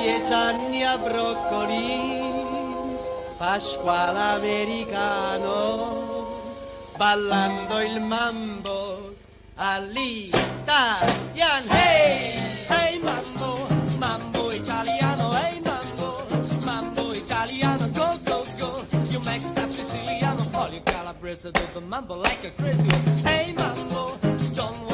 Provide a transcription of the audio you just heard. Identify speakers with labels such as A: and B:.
A: 10 anni a broccoli, Pasquale americano, ballando il mambo all'italian. Hey!
B: Hey mambo, mambo italiano, hey mambo, mambo italiano, go, go, go. You make that Siciliano, all you Calabrese do the mambo like a crazy one. Hey mambo, don't